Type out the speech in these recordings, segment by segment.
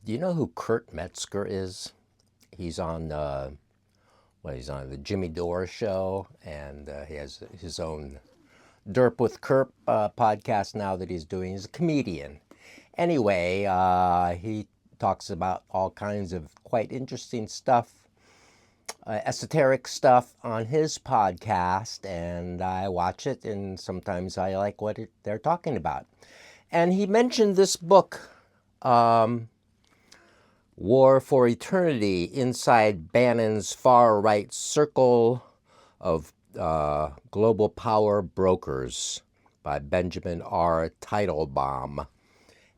Do you know who Kurt Metzger is? He's on he's on the Jimmy Dore show, and he has his own Derp with Kurt podcast now that he's doing. He's a comedian. Anyway, he talks about all kinds of quite interesting stuff, esoteric stuff on his podcast, and I watch it, and sometimes I like what they're talking about. And he mentioned this book, War for Eternity, Inside Bannon's Far-Right Circle of Global Power Brokers by Benjamin R. Teitelbaum.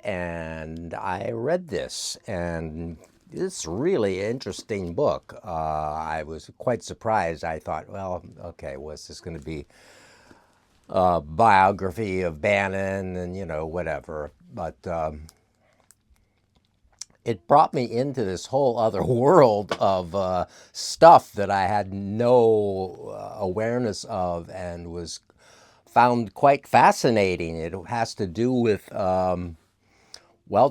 And I read this, and it's a really interesting book. I was quite surprised. I thought, well, okay, was this going to be a biography of Bannon and, whatever. But it brought me into this whole other world of stuff that I had no awareness of and was found quite fascinating. It has to do with,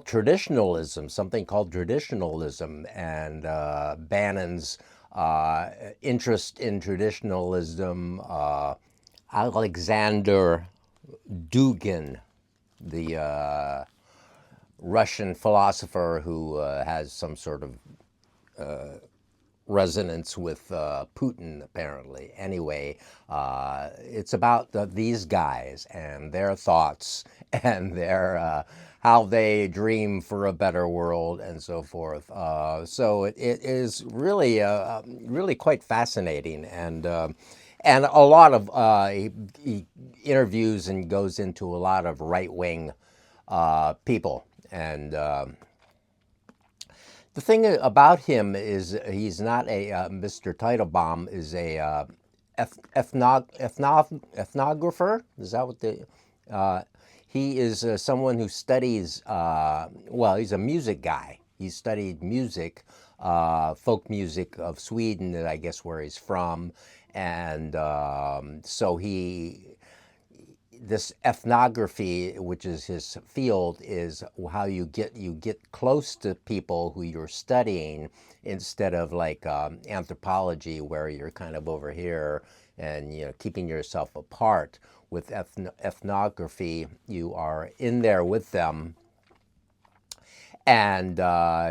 traditionalism, something called traditionalism, and Bannon's interest in traditionalism. Alexander Dugin, the Russian philosopher who has some sort of resonance with Putin, apparently. Anyway, it's about these guys and their thoughts and their how they dream for a better world and so forth. So it is really, really quite fascinating, and a lot of he interviews and goes into a lot of right wing people. And the thing about him is he's not a Mr. Teitelbaum is a ethnographer. Is that what the he is someone who studies. He's a music guy. He studied music, folk music of Sweden, I guess where he's from, and so he this ethnography, which is his field, is how you get close to people who you're studying instead of like anthropology, where you're kind of over here and keeping yourself apart. With ethnography, you are in there with them, and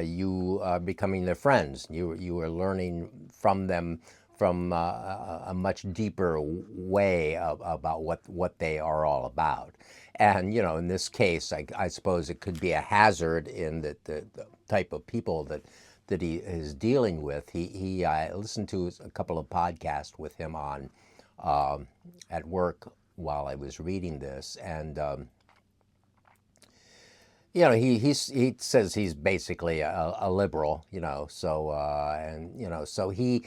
you are becoming their friends. You are learning from them from a much deeper way about what they are all about. And in this case, I suppose it could be a hazard in the type of people that he is dealing with. I listened to a couple of podcasts with him on at work while I was reading this, and he says he's basically a liberal, so and so he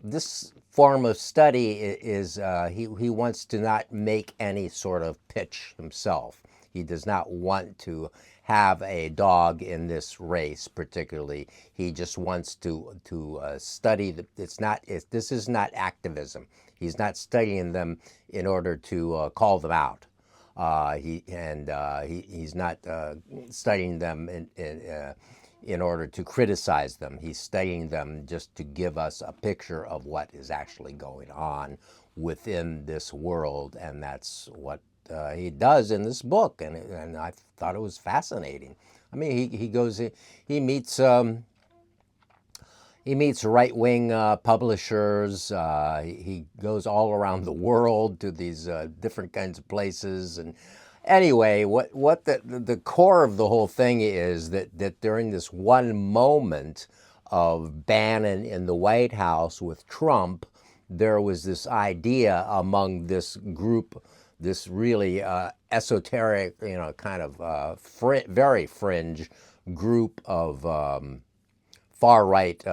this form of study is he wants to not make any sort of pitch himself. He does not want to have a dog in this race particularly. He just wants to study. This is not activism. He's not studying them in order to call them out. He's not studying them in order to criticize them. He's studying them just to give us a picture of what is actually going on within this world, and that's what he does in this book. And I thought it was fascinating. I mean, he meets. He meets right-wing publishers. He goes all around the world to these different kinds of places. And anyway, what the core of the whole thing is that during this one moment of Bannon in the White House with Trump, there was this idea among this group, this really esoteric, kind of very fringe group of far right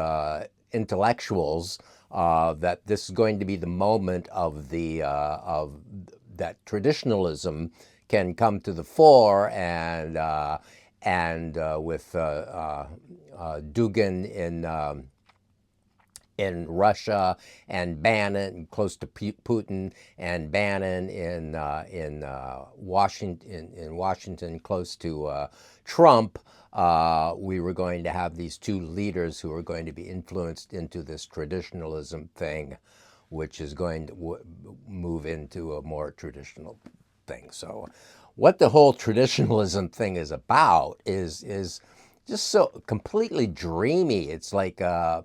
intellectuals, that this is going to be the moment of that traditionalism can come to the fore, and with Dugin in Russia, and Bannon close to Putin, and Bannon in Washington close to Trump. we were going to have these two leaders who were going to be influenced into this traditionalism thing, which is going to move into a more traditional thing. So what the whole traditionalism thing is about is just so completely dreamy. It's like the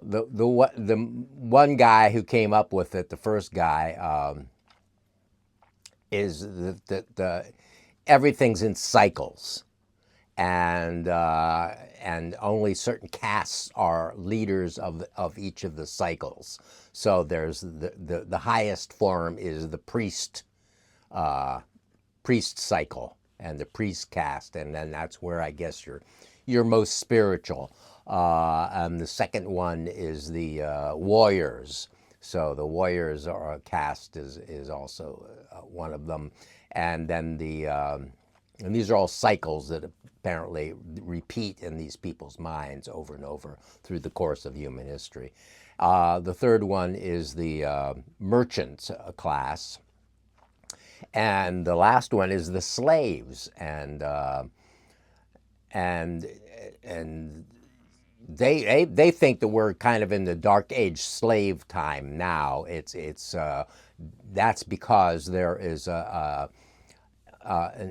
one guy who came up with it, the first guy, is that everything's in cycles, and only certain castes are leaders of each of the cycles. So there's the highest form is the priest cycle and the priest caste, and then that's where I guess you're most spiritual. And the second one is the warriors. So the warriors are a caste is also one of them, and then and these are all cycles that apparently repeat in these people's minds over and over through the course of human history. The third one is the merchant class, and the last one is the slaves, and they think that we're kind of in the dark age slave time now. It's that's because there is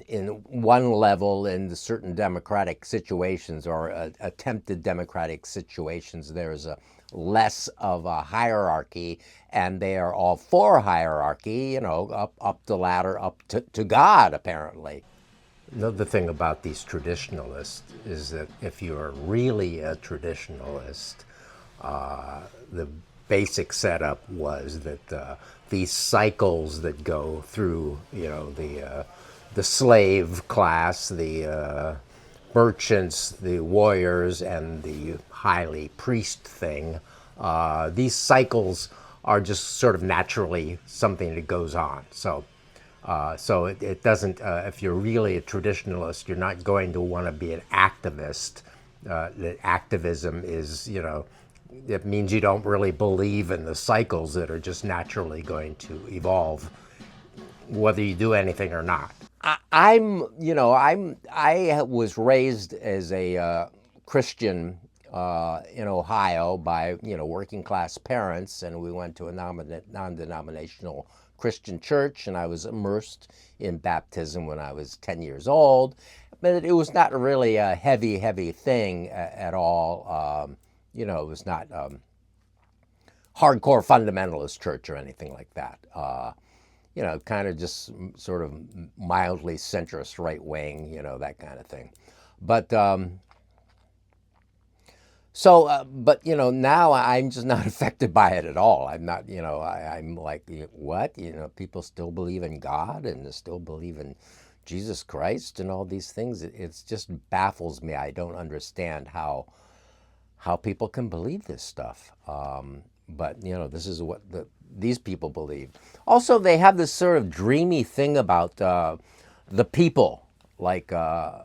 in one level in the certain democratic situations or attempted democratic situations, there's a less of a hierarchy, and they are all for hierarchy, up the ladder, up to God, apparently. Another thing about these traditionalists is that if you are really a traditionalist, the basic setup was that these cycles that go through, the slave class, the merchants, the warriors, and the highly priest thing, these cycles are just sort of naturally something that goes on. So it doesn't, if you're really a traditionalist, you're not going to want to be an activist. That activism is, it means you don't really believe in the cycles that are just naturally going to evolve, whether you do anything or not. I was raised as a Christian in Ohio by working class parents, and we went to a non-denominational Christian church, and I was immersed in baptism when I was 10 years old. But it was not really a heavy thing at all. It was not hardcore fundamentalist church or anything like that. Kind of just sort of mildly centrist right wing, that kind of thing. But but now I'm just not affected by it at all. I'm not, I'm like, what? People still believe in God and still believe in Jesus Christ and all these things. It just baffles me. I don't understand how people can believe this stuff. But this is what these people believe. Also, they have this sort of dreamy thing about the people, like the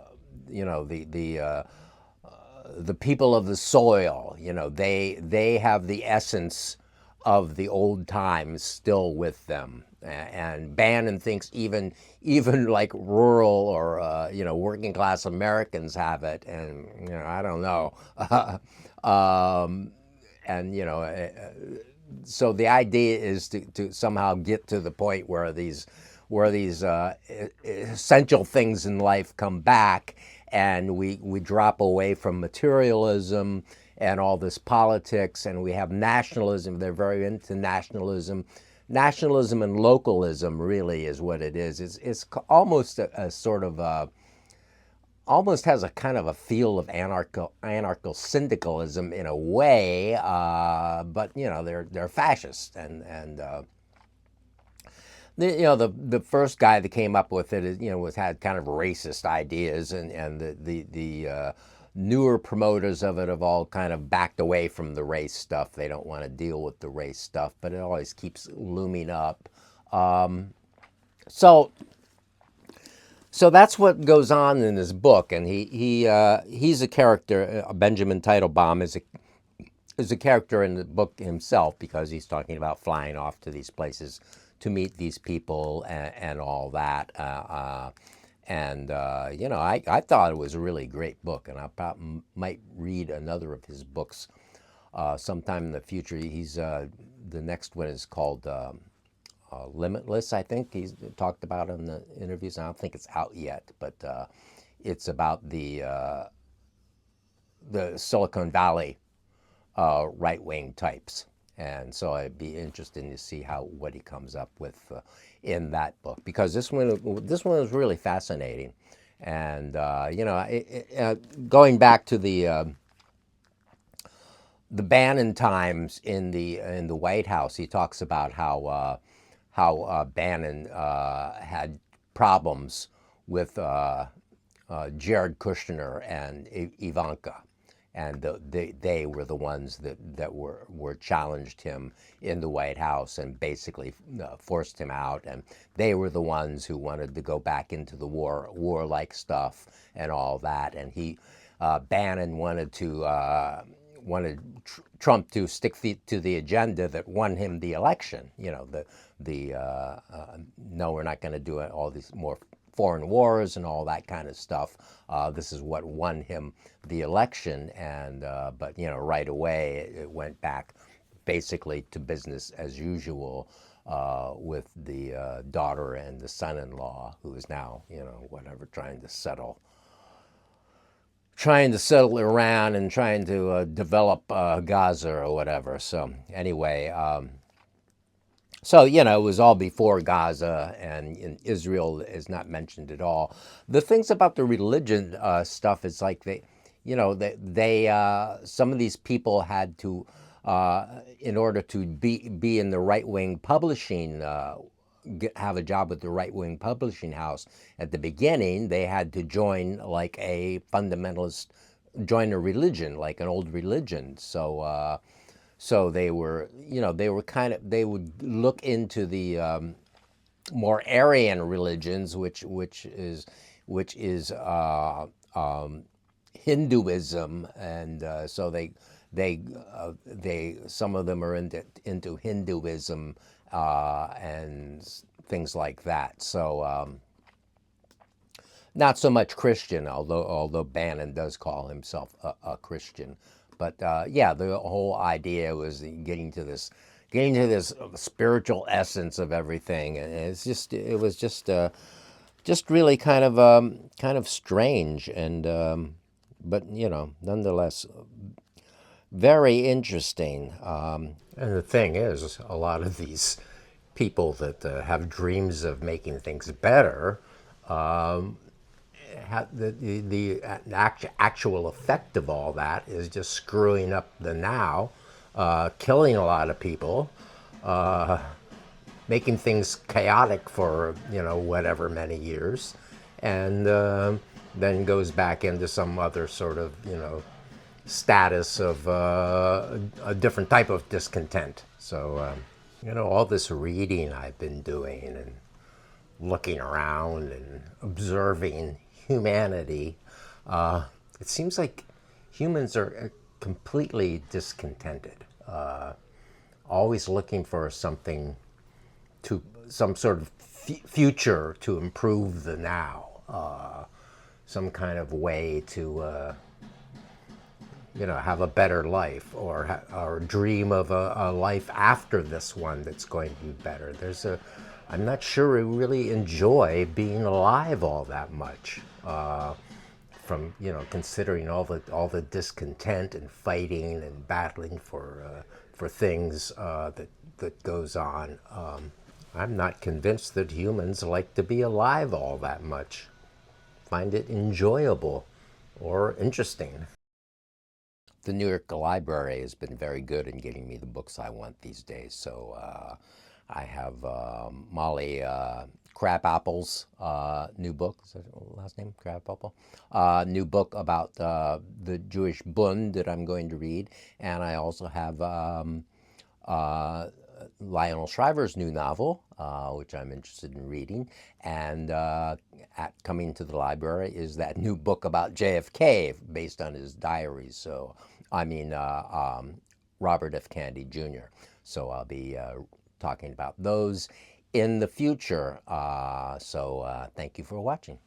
people of the soil. They have the essence of the old times still with them. And Bannon thinks even like rural or working class Americans have it, and I don't know. And so the idea is to somehow get to the point where these essential things in life come back, and we drop away from materialism and all this politics, and we have nationalism. They're very into nationalism. Nationalism and localism really is what it is. It's almost a sort of almost has a kind of a feel of anarcho syndicalism in a way, but they're fascist, and the first guy that came up with it had kind of racist ideas, and the newer promoters of it have all kind of backed away from the race stuff. They don't want to deal with the race stuff, but it always keeps looming up. So that's what goes on in this book, and he's a character. Benjamin Teitelbaum is a character in the book himself, because he's talking about flying off to these places to meet these people and all that. And I thought it was a really great book, and I probably might read another of his books sometime in the future. He's the next one is called Limitless. I think he's talked about in the interviews. I don't think it's out yet, but it's about the Silicon Valley right wing types. And so I'd be interested to see what he comes up with in that book, because this one was really fascinating. And going back to the Bannon times in the White House, he talks about how Bannon had problems with Jared Kushner and Ivanka, and they were the ones that were challenged him in the White House and basically forced him out, and they were the ones who wanted to go back into the warlike stuff and all that, and Bannon wanted Trump to stick to the agenda that won him the election. No, we're not going to do all these more foreign wars and all that kind of stuff. This is what won him the election, and but right away it went back basically to business as usual with the daughter and the son-in-law, who is now whatever trying to settle Iran and trying to develop Gaza or whatever. So anyway, it was all before Gaza, and in Israel is not mentioned at all. The things about the religion stuff is like some of these people had to, in order to be in the right wing publishing. Have a job with the right-wing publishing house at the beginning, they had to join like a fundamentalist, join a religion, like an old religion. So they would look into the more Aryan religions, which is Hinduism, and so they some of them are into Hinduism and things like that. So not so much Christian, although Bannon does call himself a Christian. But yeah, the whole idea was getting to this spiritual essence of everything, and it was just really kind of strange, and but nonetheless very interesting. And the thing is, a lot of these people that have dreams of making things better, the actual effect of all that is just screwing up the now, killing a lot of people, making things chaotic for whatever many years, and then goes back into some other sort of status of a different type of discontent. So all this reading I've been doing and looking around and observing humanity, it seems like humans are completely discontented, always looking for some sort of future to improve the now, some kind of way to have a better life, or dream of a life after this one that's going to be better. I'm not sure we really enjoy being alive all that much, from considering all the discontent and fighting and battling for things that goes on. I'm not convinced that humans like to be alive all that much, find it enjoyable or interesting. The New York Library has been very good in getting me the books I want these days. So I have Molly Crabapple's new book. Is that her last name? Crabapple? New book about the Jewish Bund that I'm going to read. And I also have Lionel Shriver's new novel, which I'm interested in reading. And coming to the library is that new book about JFK based on his diaries. So, Robert F. Kennedy Jr. So I'll be talking about those in the future. So thank you for watching.